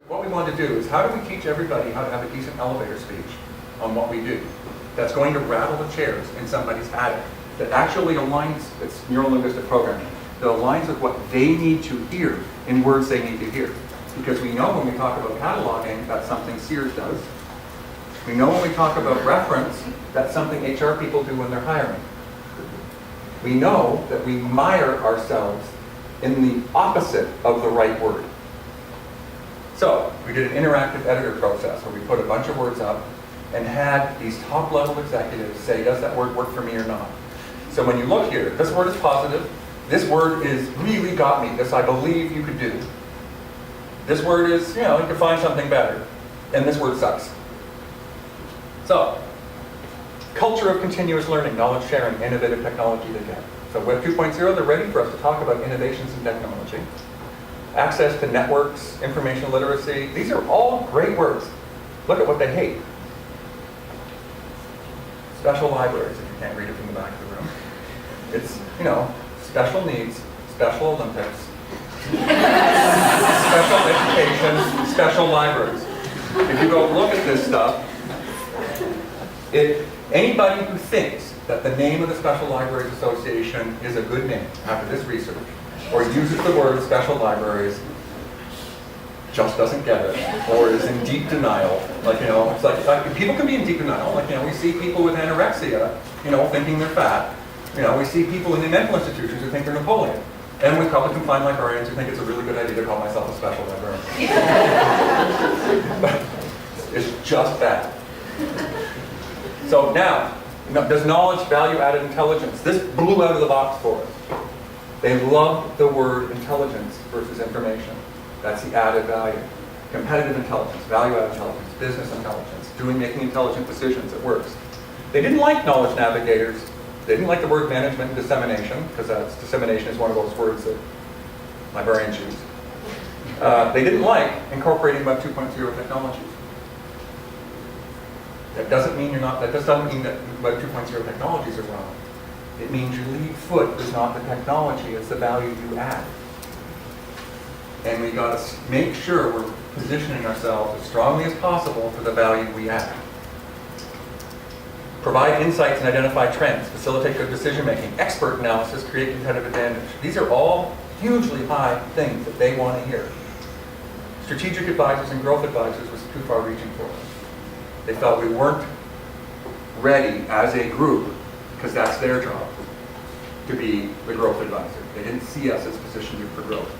What we want to do is, how do we teach everybody how to have a decent elevator speech on what we do that's going to rattle the chairs in somebody's attic, that actually aligns, it's neuro-linguistic programming, that aligns with what they need to hear in words they need to hear. Because we know when we talk about cataloging, that's something Sears does. We know when we talk about reference, that's something HR people do when they're hiring. We know that we mire ourselves in the opposite of the right word. So, we did an interactive editor process where we put a bunch of words up and had these top-level executives say, does that word work for me or not? So when you look here, this word is positive, this word is really got me, this I believe you could do. This word is, you could find something better. And this word sucks. So, culture of continuous learning, knowledge sharing, innovative technology to get. So Web 2.0, they're ready for us to talk about innovations in technology. Access to networks, information literacy, these are all great words. Look at what they hate. Special libraries, if you can't read it from the back of the room. It's, special needs, special Olympics, special education, special libraries. If you go look at this stuff, anybody who thinks that the name of the Special Libraries Association is a good name after this research, or uses the word special libraries, just doesn't get it, or is in deep denial. It's like people can be in deep denial. We see people with anorexia, thinking they're fat. We see people in the mental institutions who think they're Napoleon. And we probably can find librarians who think it's a really good idea to call myself a special librarian. But it's just that. So now, does knowledge value-added intelligence? This blew out of the box for us. They love the word intelligence versus information. That's the added value. Competitive intelligence, value-added intelligence, business intelligence, making intelligent decisions, it works. They didn't like knowledge navigators. They didn't like the word management and dissemination, because dissemination is one of those words that librarians use. They didn't like incorporating Web 2.0 technologies. That doesn't mean that doesn't mean that Web 2.0 technologies are wrong. It means your lead foot is not the technology, it's the value you add. And we got to make sure we're positioning ourselves as strongly as possible for the value we add. Provide insights and identify trends, facilitate good decision making, expert analysis, create competitive advantage. These are all hugely high things that they want to hear. Strategic advisors and growth advisors was too far reaching for us. They felt we weren't ready as a group, because that's their job, to be the growth advisor. They didn't see us as positioned for growth.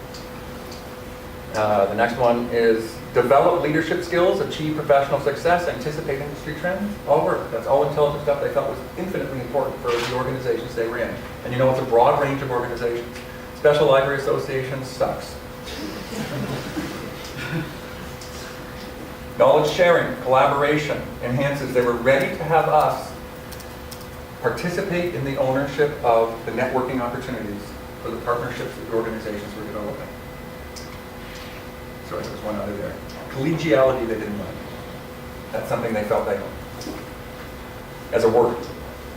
The next one is develop leadership skills, achieve professional success, anticipate industry trends. All work. That's all intelligent stuff they felt was infinitely important for the organizations they were in. And it's a broad range of organizations. Special Library Association sucks. Knowledge sharing, collaboration, enhances. They were ready to have us participate in the ownership of the networking opportunities for the partnerships that the organizations were developing. Sorry, there was one other there. Collegiality they didn't like. That's something they felt they owned. As a word.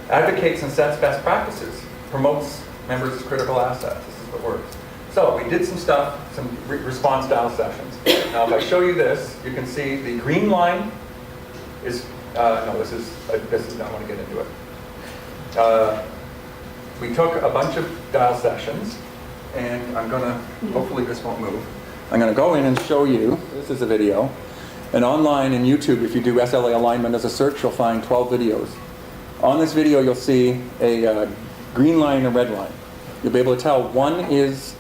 Advocates and sets best practices. Promotes members as critical assets. This is what works. So we did some stuff, some response style sessions. Now if I show you this, you can see the green line is, this is not want to get into it. We took a bunch of dial sessions, and I'm going to, hopefully this won't move. I'm going to go in and show you, this is a video, and online in YouTube, if you do SLA alignment as a search, you'll find 12 videos. On this video, you'll see a green line and a red line. You'll be able to tell one is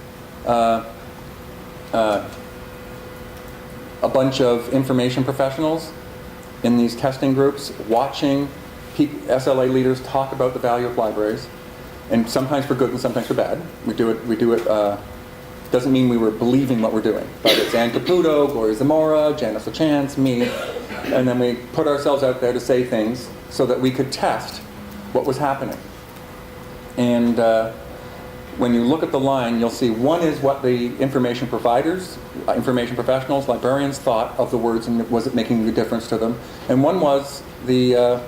a bunch of information professionals in these testing groups watching SLA leaders talk about the value of libraries, and sometimes for good and sometimes for bad. We do it. Doesn't mean we were believing what we're doing, but it's Ann Caputo, Gloria Zamora, Janice LaChance, me, and then we put ourselves out there to say things so that we could test what was happening. And when you look at the line, you'll see one is what the information providers, information professionals, librarians thought of the words, and was it making a difference to them, and one was the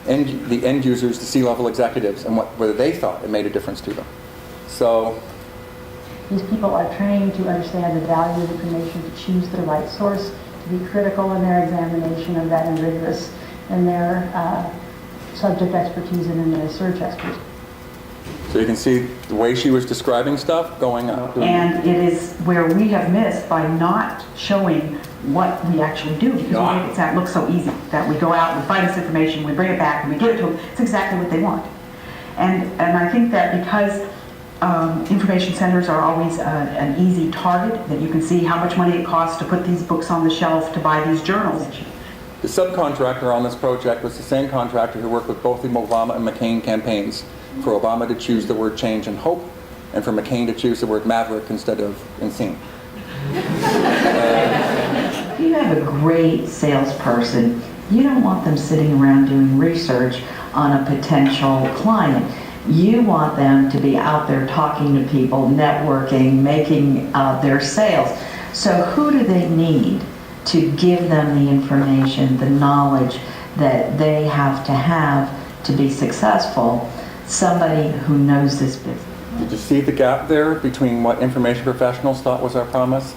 end users, the C-level executives, and whether they thought it made a difference to them. So These people are trained to understand the value of information, to choose the right source, to be critical in their examination of that and rigorous in their subject expertise and in their search expertise. So you can see the way she was describing stuff going up. And it is where we have missed by not showing what we actually do, because we make it sound, look so easy, that we go out, we find this information, we bring it back, and we give it to them. It's exactly what they want. And I think that because information centers are always an easy target, that you can see how much money it costs to put these books on the shelf, to buy these journals. The subcontractor on this project was the same contractor who worked with both the Obama and McCain campaigns, for Obama to choose the word change and hope, and for McCain to choose the word maverick instead of insane. If you have a great salesperson, you don't want them sitting around doing research on a potential client. You want them to be out there talking to people, networking, making their sales. So who do they need to give them the information, the knowledge that they have to be successful? Somebody who knows this business. Did you see the gap there between what information professionals thought was our promise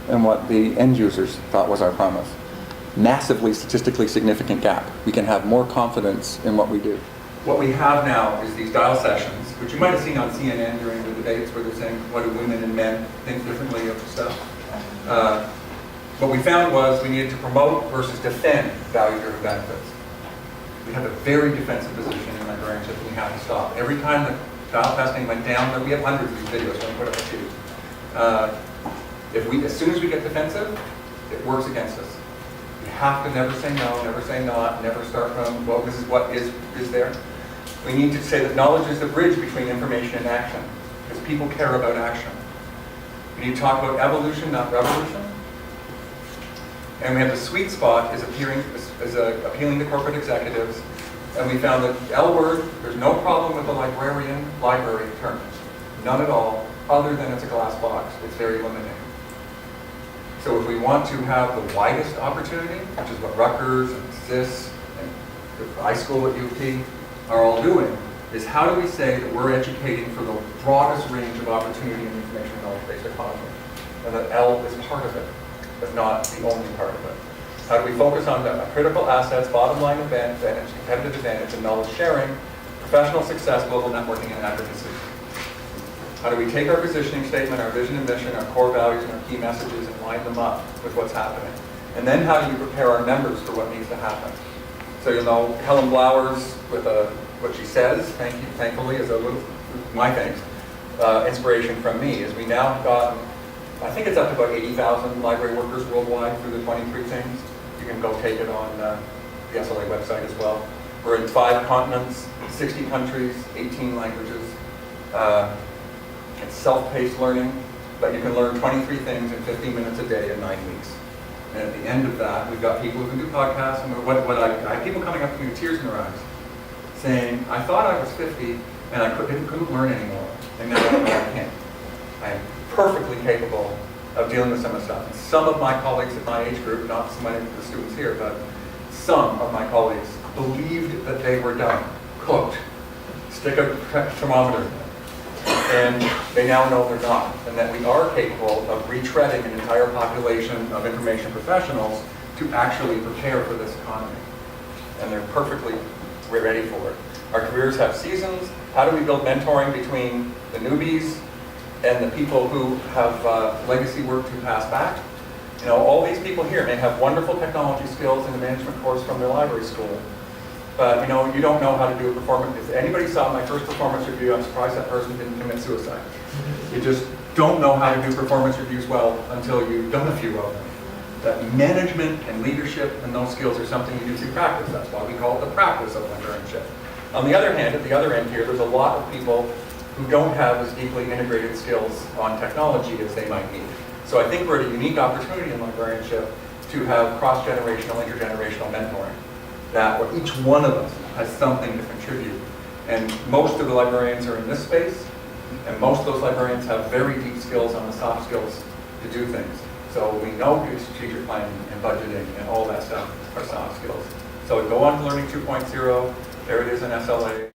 and what the end users thought was our promise? Massively statistically significant gap. We can have more confidence in what we do. What we have now is these dial sessions, which you might have seen on CNN during the debates where they're saying, what do women and men think differently of stuff? What we found was we needed to promote versus defend value-driven benefits. We have a very defensive position in librarianship and we have to stop. Every time the dial testing went down, we have hundreds of these videos, so I'm put up a few. As soon as we get defensive, it works against us. We have to never say no, never say not, never start from, well, this is what is there. We need to say that knowledge is the bridge between information and action, because people care about action. We need to talk about evolution, not revolution. And we have the sweet spot is appealing to corporate executives. And we found that L word, there's no problem with the librarian library term. None at all, other than it's a glass box. It's very limiting. So if we want to have the widest opportunity, which is what Rutgers and CIS and the iSchool at UT are all doing, is how do we say that we're educating for the broadest range of opportunity in the information knowledge-based economy? And that L is part of it, but not the only part of it. How do we focus on the critical assets, bottom line advantage, competitive advantage, and knowledge sharing, professional success, global networking, and advocacy? How do we take our positioning statement, our vision and mission, our core values, and our key messages and line them up with what's happening? And then how do we prepare our members for what needs to happen? So you'll know Helen Blowers with what she says, thankfully, is a little, my thanks, inspiration from me, is we now have gotten, I think it's up to about 80,000 library workers worldwide through the 23 things. You can go take it on the SLA website as well. We're in 5 continents, 60 countries, 18 languages. It's self-paced learning, but you can learn 23 things in 15 minutes a day in 9 weeks. And at the end of that, we've got people who can do podcasts, and I have people coming up to me with tears in their eyes, saying, I thought I was 50 and I couldn't learn anymore, and now I can't. I am perfectly capable of dealing with some of the stuff. And some of my colleagues in my age group, not so many of the students here, but some of my colleagues believed that they were done, cooked, stick a thermometer in. And they now know they're not, and that we are capable of retreading an entire population of information professionals to actually prepare for this economy. And they're perfectly ready for it. Our careers have seasons. How do we build mentoring between the newbies and the people who have legacy work to pass back? You know, all these people here may have wonderful technology skills in a management course from their library school. But you know, you don't know how to do a performance. If anybody saw my first performance review, I'm surprised that person didn't commit suicide. You just don't know how to do performance reviews well until you've done a few of them. That management and leadership and those skills are something you do through practice. That's why we call it the practice of librarianship. On the other hand, at the other end here, there's a lot of people who don't have as deeply integrated skills on technology as they might need. So I think we're at a unique opportunity in librarianship to have cross-generational, intergenerational mentoring. That where each one of us has something to contribute. And most of the librarians are in this space, and most of those librarians have very deep skills on the soft skills to do things. So we know good strategic planning and budgeting and all that stuff are soft skills. So go on to Learning 2.0, there it is in SLA.